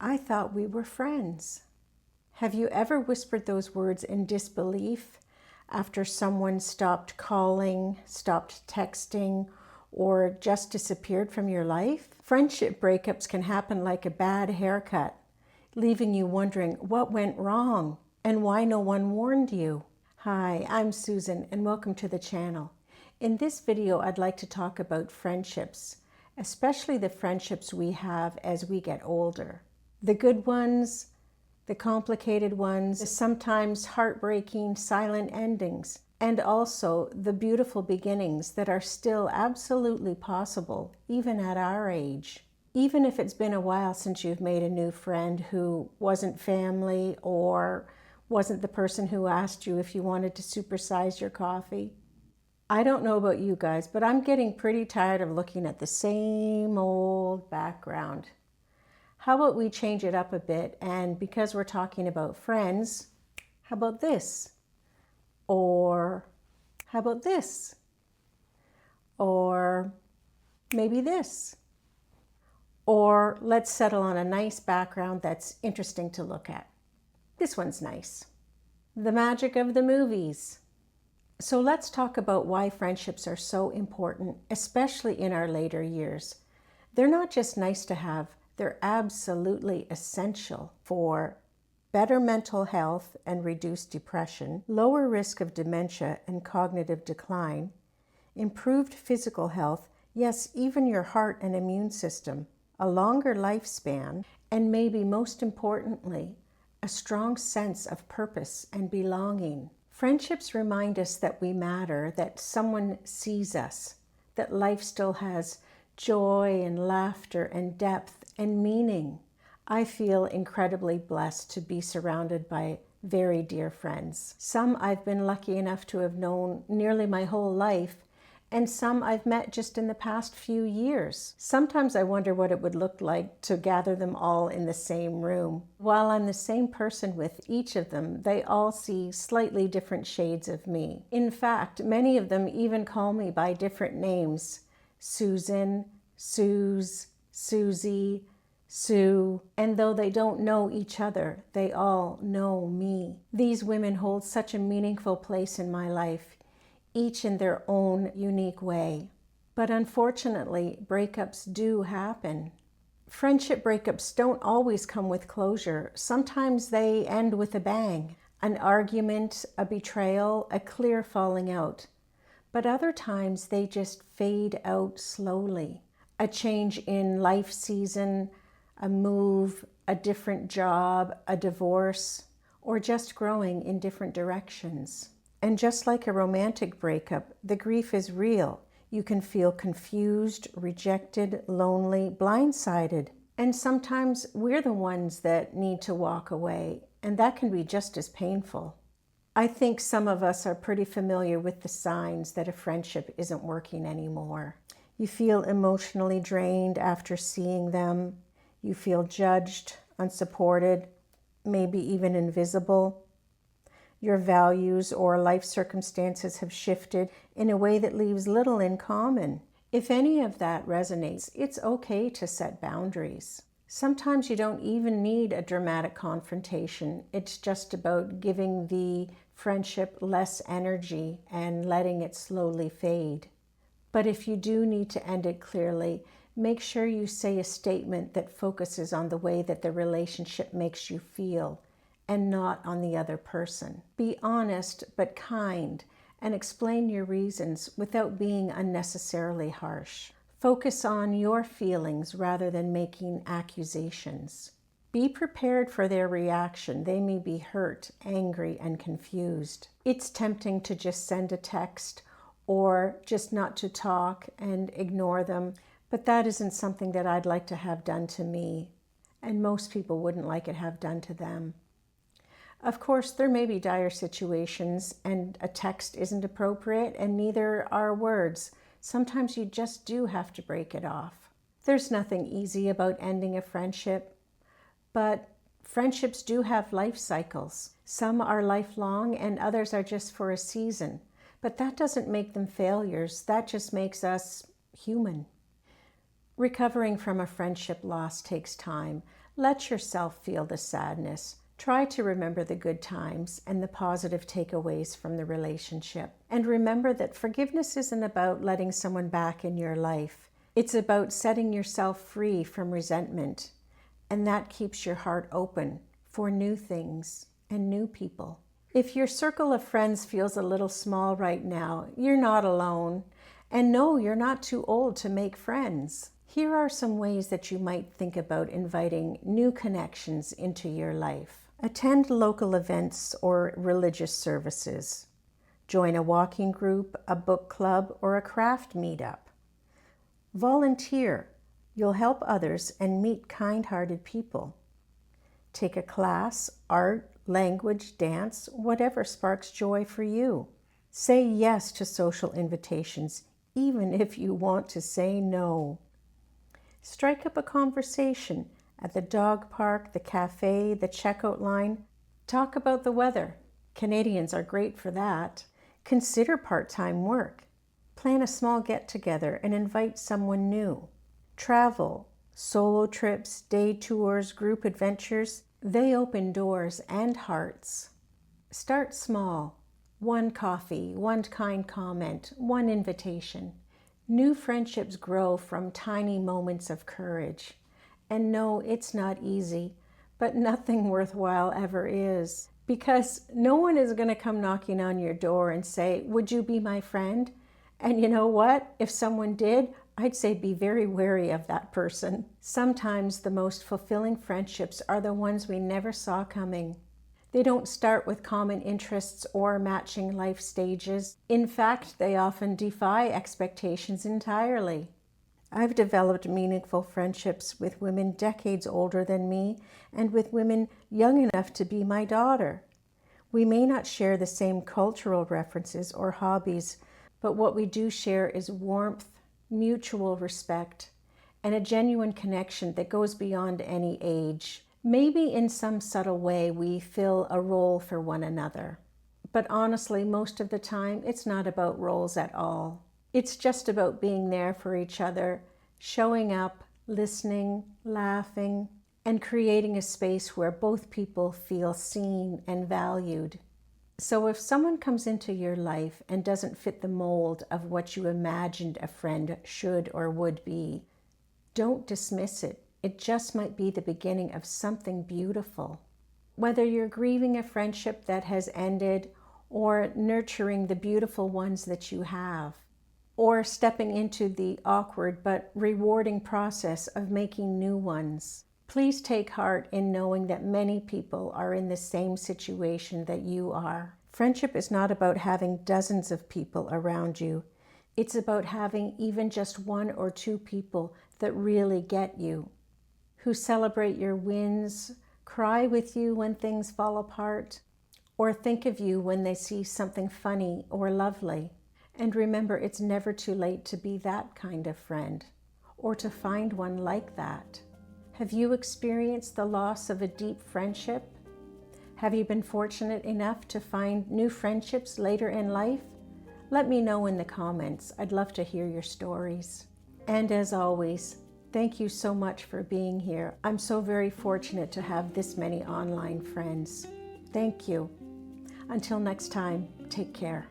I thought we were friends. Have you ever whispered those words in disbelief after someone stopped calling, stopped texting, or just disappeared from your life? Friendship breakups can happen like a bad haircut, leaving you wondering what went wrong and why no one warned you. Hi, I'm Susan and welcome to the channel. In this video, I'd like to talk about friendships, especially the friendships we have as we get older. The good ones, the complicated ones, the sometimes heartbreaking silent endings, and also the beautiful beginnings that are still absolutely possible, even at our age. Even if it's been a while since you've made a new friend who wasn't family or wasn't the person who asked you if you wanted to supersize your coffee. I don't know about you guys, but I'm getting pretty tired of looking at the same old background. How about we change it up a bit, and because we're talking about friends, how about this? Or how about this? Or maybe this? Or let's settle on a nice background that's interesting to look at. This one's nice. The magic of the movies. So let's talk about why friendships are so important, especially in our later years. They're not just nice to have, they're absolutely essential for better mental health and reduced depression, lower risk of dementia and cognitive decline, improved physical health, yes, even your heart and immune system, a longer lifespan, and maybe most importantly, a strong sense of purpose and belonging. Friendships remind us that we matter, that someone sees us, that life still has joy and laughter and depth and meaning. I feel incredibly blessed to be surrounded by very dear friends. Some I've been lucky enough to have known nearly my whole life, and some I've met just in the past few years. Sometimes I wonder what it would look like to gather them all in the same room. While I'm the same person with each of them, they all see slightly different shades of me. In fact, many of them even call me by different names. Susan, Suze, Susie, Sue, and though they don't know each other, they all know me. These women hold such a meaningful place in my life, each in their own unique way. But unfortunately, breakups do happen. Friendship breakups don't always come with closure. Sometimes they end with a bang, an argument, a betrayal, a clear falling out. But other times they just fade out slowly. A change in life season, a move, a different job, a divorce, or just growing in different directions. And just like a romantic breakup, the grief is real. You can feel confused, rejected, lonely, blindsided. And sometimes we're the ones that need to walk away, and that can be just as painful. I think some of us are pretty familiar with the signs that a friendship isn't working anymore. You feel emotionally drained after seeing them. You feel judged, unsupported, maybe even invisible. Your values or life circumstances have shifted in a way that leaves little in common. If any of that resonates, it's okay to set boundaries. Sometimes you don't even need a dramatic confrontation. It's just about giving the friendship less energy and letting it slowly fade. But if you do need to end it clearly, make sure you say a statement that focuses on the way that the relationship makes you feel and not on the other person. Be honest but kind and explain your reasons without being unnecessarily harsh. Focus on your feelings rather than making accusations. Be prepared for their reaction. They may be hurt, angry, and confused. It's tempting to just send a text or just not to talk and ignore them, but that isn't something that I'd like to have done to me, and most people wouldn't like it have done to them. Of course, there may be dire situations and a text isn't appropriate, and neither are words. Sometimes you just do have to break it off. There's nothing easy about ending a friendship, but friendships do have life cycles. Some are lifelong and others are just for a season. But that doesn't make them failures. That just makes us human. Recovering from a friendship loss takes time. Let yourself feel the sadness. Try to remember the good times and the positive takeaways from the relationship. And remember that forgiveness isn't about letting someone back in your life. It's about setting yourself free from resentment. And that keeps your heart open for new things and new people. If your circle of friends feels a little small right now, you're not alone. And no, you're not too old to make friends. Here are some ways that you might think about inviting new connections into your life. Attend local events or religious services. Join a walking group, a book club, or a craft meetup. Volunteer. You'll help others and meet kind-hearted people. Take a class, art, language, dance, whatever sparks joy for you. Say yes to social invitations, even if you want to say no. Strike up a conversation at the dog park, the cafe, the checkout line. Talk about the weather. Canadians are great for that. Consider part-time work. Plan a small get-together and invite someone new. Travel, solo trips, day tours, group adventures, they open doors and hearts. Start small. One coffee, one kind comment, one invitation. New friendships grow from tiny moments of courage. And no, it's not easy, but nothing worthwhile ever is. Because no one is going to come knocking on your door and say, "Would you be my friend?" And you know what? If someone did, I'd say be very wary of that person. Sometimes the most fulfilling friendships are the ones we never saw coming. They don't start with common interests or matching life stages. In fact, they often defy expectations entirely. I've developed meaningful friendships with women decades older than me and with women young enough to be my daughter. We may not share the same cultural references or hobbies, but what we do share is warmth, mutual respect, and a genuine connection that goes beyond any age. Maybe in some subtle way we fill a role for one another. But honestly, most of the time, it's not about roles at all. It's just about being there for each other, showing up, listening, laughing, and creating a space where both people feel seen and valued. So if someone comes into your life and doesn't fit the mold of what you imagined a friend should or would be, don't dismiss it. It just might be the beginning of something beautiful. Whether you're grieving a friendship that has ended or nurturing the beautiful ones that you have, or stepping into the awkward but rewarding process of making new ones, please take heart in knowing that many people are in the same situation that you are. Friendship is not about having dozens of people around you. It's about having even just one or two people that really get you, who celebrate your wins, cry with you when things fall apart, or think of you when they see something funny or lovely. And remember, it's never too late to be that kind of friend, or to find one like that. Have you experienced the loss of a deep friendship? Have you been fortunate enough to find new friendships later in life? Let me know in the comments. I'd love to hear your stories. And as always, thank you so much for being here. I'm so very fortunate to have this many online friends. Thank you. Until next time, take care.